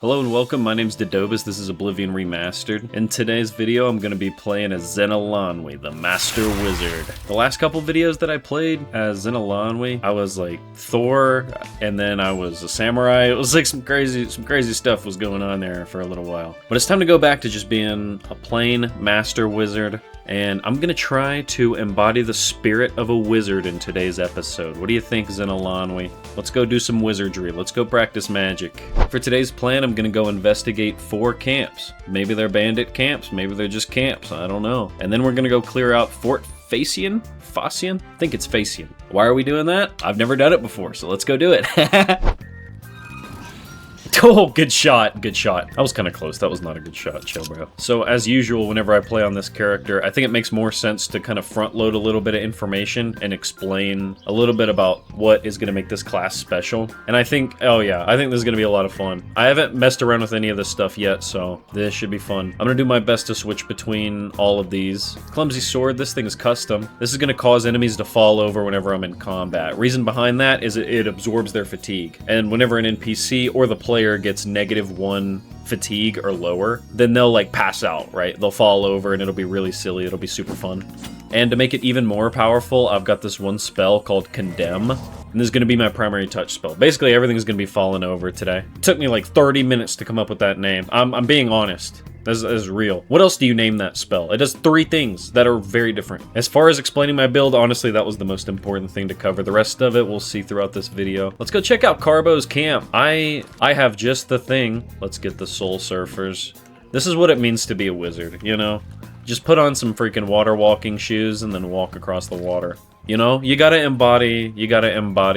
Hello and welcome, my name's Dodobus, this is Oblivion Remastered. In today's video, I'm going to be playing as Xenolanwi, the Master Wizard. The last couple videos that I played as Xenolanwi, I was like Thor, and then I was a samurai. It was like some crazy stuff was going on there for a little while. But it's time to go back to just being a plain Master Wizard. And I'm gonna try to embody the spirit of a wizard in today's episode. What do you think, Xenolanwi? Let's go do some wizardry. Let's go practice magic. For today's plan, I'm gonna go investigate 4 camps. Maybe they're bandit camps, maybe they're just camps, I don't know. And then we're gonna go clear out Fort Facian? Facian? I think it's Facian. Why are we doing that? I've never done it before, so let's go do it. Oh, good shot, good shot. That was kind of close. That was not a good shot, chill, bro. So, as usual, whenever I play on this character, I think it makes more sense to kind of front load a little bit of information and explain a little bit about what is going to make this class special. And I think, oh yeah, I think this is going to be a lot of fun. I haven't messed around with any of this stuff yet, so this should be fun. I'm going to do my best to switch between all of these. Clumsy sword, this thing is custom. This is going to cause enemies to fall over whenever I'm in combat. Reason behind that is it absorbs their fatigue. And whenever an NPC or the player gets -1 fatigue or lower, then they'll like pass out, right? They'll fall over and it'll be really silly. It'll be super fun. And to make it even more powerful, I've got this one spell called Condemn. And this is going to be my primary touch spell. Basically, everything's going to be falling over today. It took me like 30 minutes to come up with that name. I'm being honest. This is real. What else do you name that spell? It does 3 things that are very different. As far as explaining my build, honestly, that was the most important thing to cover. The rest of it we'll see throughout this video. Let's go check out Carbo's camp. I have just the thing. Let's get the Soul Surfers. This is what it means to be a wizard, you know? Just put on some freaking water walking shoes and then walk across the water. You know, you gotta embody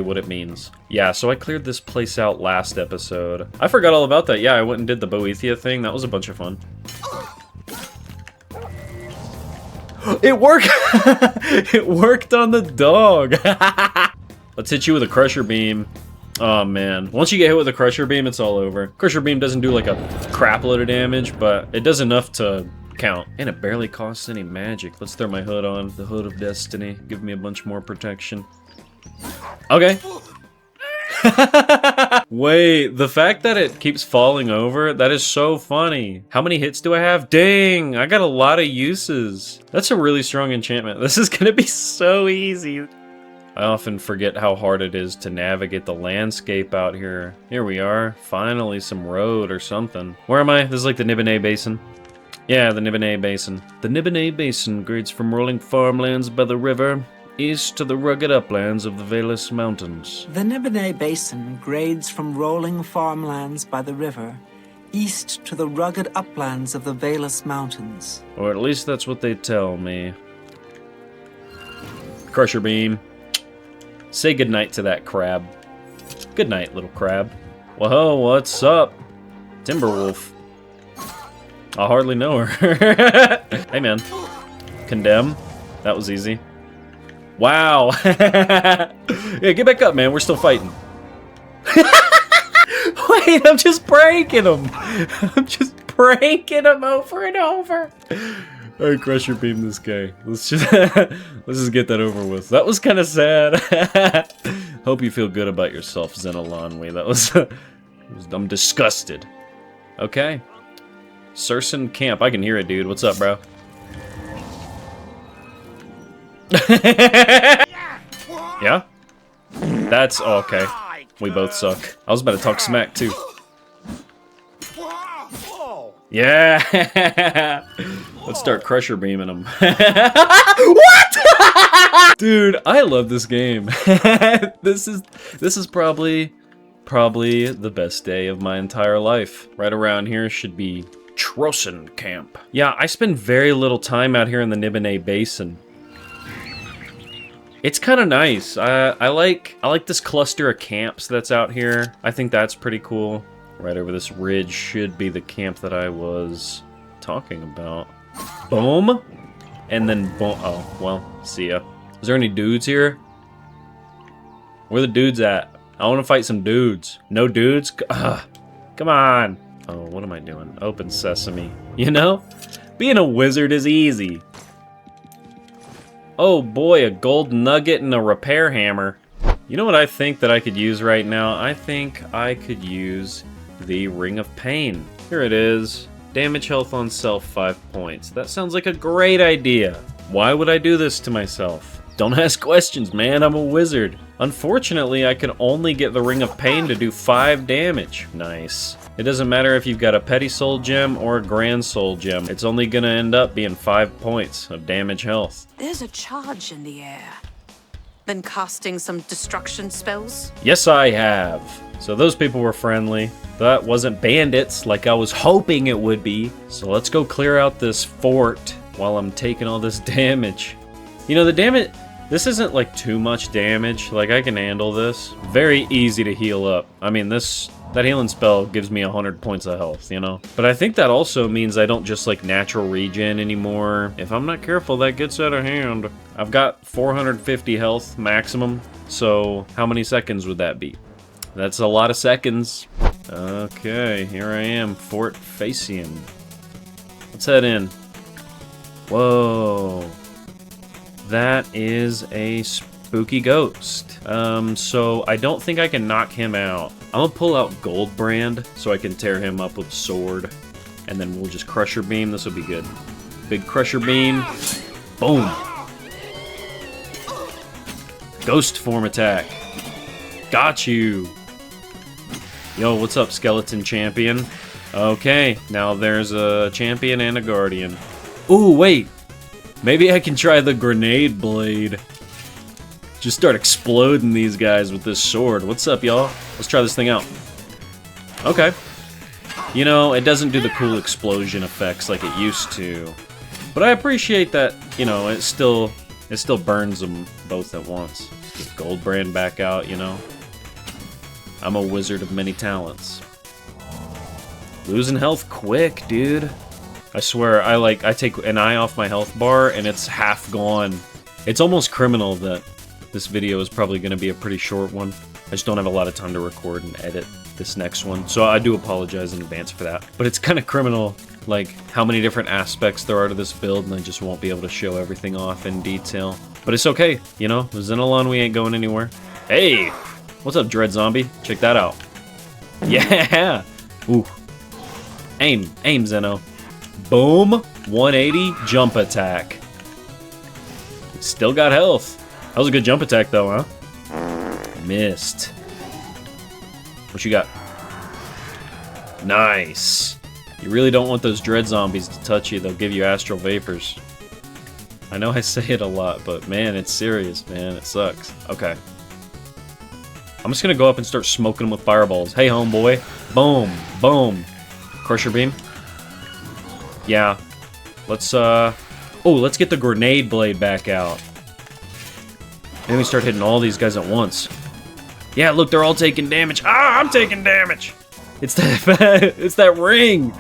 what it means. Yeah, so I cleared this place out last episode. I forgot all about that. Yeah, I went and did the Boethia thing. That was a bunch of fun. It worked! It worked on the dog! Let's hit you with a Crusher Beam. Oh man, once you get hit with a Crusher Beam, it's all over. Crusher Beam doesn't do like a crap load of damage, but it does enough to count. And it barely costs any magic. Let's throw my hood on. The Hood of Destiny. Give me a bunch more protection. Okay. Wait, the fact that it keeps falling over, that is so funny. How many hits do I have? Dang, I got a lot of uses. That's a really strong enchantment. This is gonna be so easy. I often forget how hard it is to navigate the landscape out here. Here we are. Finally some road or something. Where am I? This is like the Nibene Basin. Yeah, the Nibene Basin. The Nibene Basin grades from rolling farmlands by the river east to the rugged uplands of the Valus Mountains. The Nibene Basin grades from rolling farmlands by the river east to the rugged uplands of the Valus Mountains. Or at least that's what they tell me. Crusher Beam. Say goodnight to that crab. Good night, little crab. Whoa, what's up? Timberwolf. I hardly know her. Hey, man. Condemn. That was easy. Wow. Yeah, get back up, man. We're still fighting. Wait, I'm just pranking him. I'm just pranking him over and over. All right, Crusher Beam this guy. Let's just get that over with. That was kind of sad. Hope you feel good about yourself, Xenolanwi. That was... I'm disgusted. Okay. Sursen Camp. I can hear it, dude. What's up, bro? Yeah? That's... Oh, okay. We both suck. I was about to talk smack, too. Yeah! Let's start Crusher Beaming them. What?! Dude, I love this game. This is probably the best day of my entire life. Right around here should be Trosen Camp. Yeah, I spend very little time out here in the Nibene Basin. It's kind of nice. I like this cluster of camps that's out here. I think that's pretty cool. Right over this ridge should be the camp that I was talking about. Boom! And then boom. Oh, well, see ya. Is there any dudes here? Where the dudes at? I want to fight some dudes. No dudes? Ugh. Come on. Oh, what am I doing? Open sesame. You know? Being a wizard is easy. Oh boy, a gold nugget and a repair hammer. You know what I think that I could use right now? I think I could use the Ring of Pain. Here it is. Damage health on self 5 points. That sounds like a great idea. Why would I do this to myself? Don't ask questions, man. I'm a wizard. Unfortunately, I can only get the Ring of Pain to do 5 damage. Nice. It doesn't matter if you've got a Petty Soul Gem or a Grand Soul Gem. It's only gonna end up being 5 points of damage health. There's a charge in the air. Been casting some destruction spells? Yes, I have. So those people were friendly. That wasn't bandits like I was hoping it would be. So let's go clear out this fort while I'm taking all this damage. You know, the damage... This isn't like too much damage. Like, I can handle this. Very easy to heal up. I mean, that healing spell gives me 100 points of health, you know? But I think that also means I don't just like natural regen anymore. If I'm not careful, that gets out of hand. I've got 450 health maximum. So how many seconds would that be? That's a lot of seconds. Okay, here I am, Fort Facian. Let's head in. Whoa. That is a spooky ghost. So I don't think I can knock him out. I'm gonna pull out Goldbrand so I can tear him up with sword. And then we'll just Crusher Beam. This will be good. Big Crusher Beam. Boom. Ghost form attack. Got you. Yo, what's up, Skeleton Champion? Okay, now there's a champion and a guardian. Ooh, wait. Maybe I can try the grenade blade. Just start exploding these guys with this sword. What's up, y'all? Let's try this thing out. Okay. You know, it doesn't do the cool explosion effects like it used to. But I appreciate that, you know, it still burns them both at once. Get Goldbrand back out, you know. I'm a wizard of many talents. Losing health quick, dude. I swear, I take an eye off my health bar and it's half gone. It's almost criminal that this video is probably going to be a pretty short one. I just don't have a lot of time to record and edit this next one, so I do apologize in advance for that. But it's kind of criminal, like, how many different aspects there are to this build, and I just won't be able to show everything off in detail. But it's okay, you know? With Xenolon, we ain't going anywhere. Hey! What's up, Dread Zombie? Check that out. Yeah! Ooh. Aim, Zeno. Boom! 180 jump attack. Still got health. That was a good jump attack, though, huh? Missed. What you got? Nice. You really don't want those dread zombies to touch you. They'll give you astral vapors. I know I say it a lot, but man, it's serious, man. It sucks. Okay. I'm just gonna go up and start smoking them with fireballs. Hey, homeboy. Boom. Boom. Crusher beam. Yeah. Let's, let's get the grenade blade back out. Then we start hitting all these guys at once. Yeah, look, they're all taking damage. Ah, I'm taking damage! It's that ring!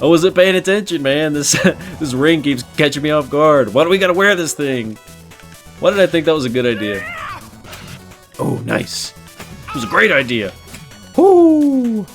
I wasn't paying attention, man. This ring keeps catching me off guard. Why do we gotta wear this thing? Why did I think that was a good idea? Oh, nice. It was a great idea. Whoo!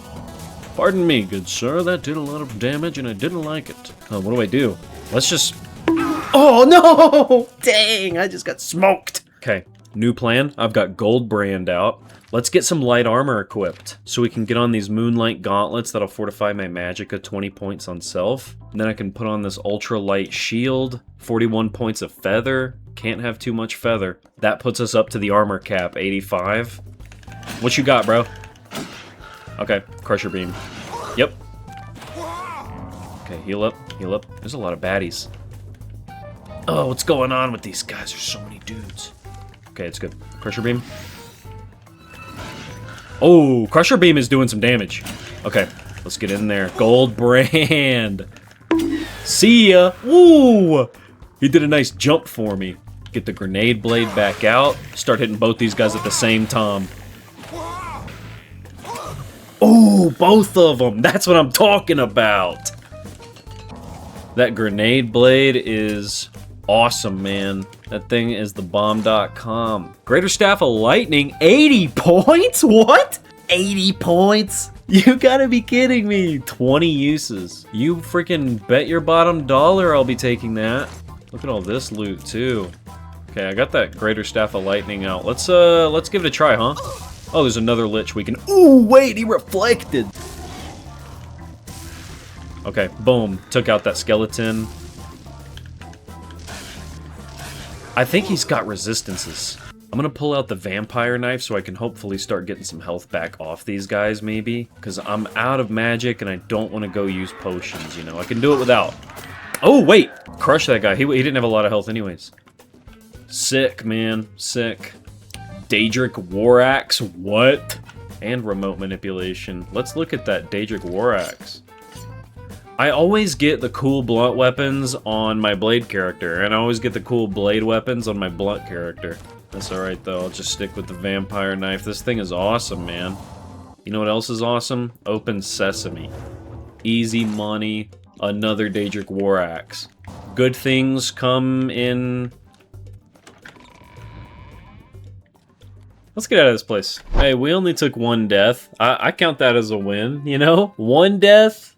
Pardon me, good sir. That did a lot of damage and I didn't like it. What do? Let's just... Oh, no! Dang, I just got smoked. Okay, new plan. I've got Goldbrand out. Let's get some light armor equipped so we can get on these Moonlight Gauntlets that'll fortify my magicka 20 points on self. And then I can put on this ultra light shield, 41 points of feather. Can't have too much feather. That puts us up to the armor cap, 85. What you got, bro? Okay, Crusher Beam. Yep. Okay, heal up, heal up. There's a lot of baddies. Oh, what's going on with these guys? There's so many dudes. Okay, it's good. Crusher Beam. Oh, Crusher Beam is doing some damage. Okay, let's get in there. Goldbrand. See ya. Woo! He did a nice jump for me. Get the grenade blade back out. Start hitting both these guys at the same time. Oh, both of them. That's what I'm talking about. That grenade blade is awesome, man. That thing is the bomb.com. Greater Staff of Lightning, 80 points? What? 80 points? You gotta be kidding me. 20 uses. You freaking bet your bottom dollar I'll be taking that. Look at all this loot, too. Okay, I got that Greater Staff of Lightning out. Let's give it a try, huh? Oh, there's another Lich we can... Ooh, wait, he reflected. Okay, boom. Took out that skeleton. I think he's got resistances. I'm gonna pull out the vampire knife so I can hopefully start getting some health back off these guys, maybe. Because I'm out of magic and I don't want to go use potions, you know? I can do it without. Oh, wait! Crush that guy. He didn't have a lot of health anyways. Sick, man. Sick. Daedric War Axe? What? And remote manipulation. Let's look at that Daedric War Axe. I always get the cool blunt weapons on my blade character, and I always get the cool blade weapons on my blunt character. That's alright though, I'll just stick with the vampire knife. This thing is awesome, man. You know what else is awesome? Open Sesame. Easy money, another Daedric War Axe. Good things come in... Let's get out of this place. Hey, we only took one death. I count that as a win, you know? One death?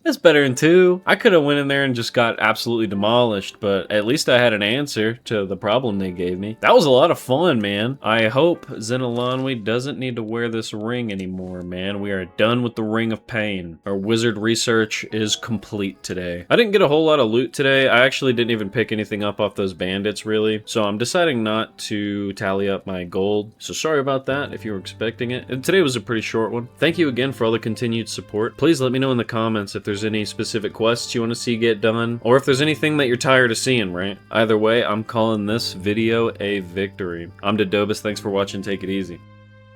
That's better than two. I could have went in there and just got absolutely demolished, but at least I had an answer to the problem they gave me. That was a lot of fun, man. I hope Xenolanwi doesn't need to wear this ring anymore, man. We are done with the Ring of Pain. Our wizard research is complete today. I didn't get a whole lot of loot today. I actually didn't even pick anything up off those bandits, really. So I'm deciding not to tally up my gold. So sorry about that if you were expecting it. And today was a pretty short one. Thank you again for all the continued support. Please let me know in the comments if there's any specific quests you want to see get done, or if there's anything that you're tired of seeing, right? Either way, I'm calling this video a victory. I'm Dodobus, thanks for watching, take it easy.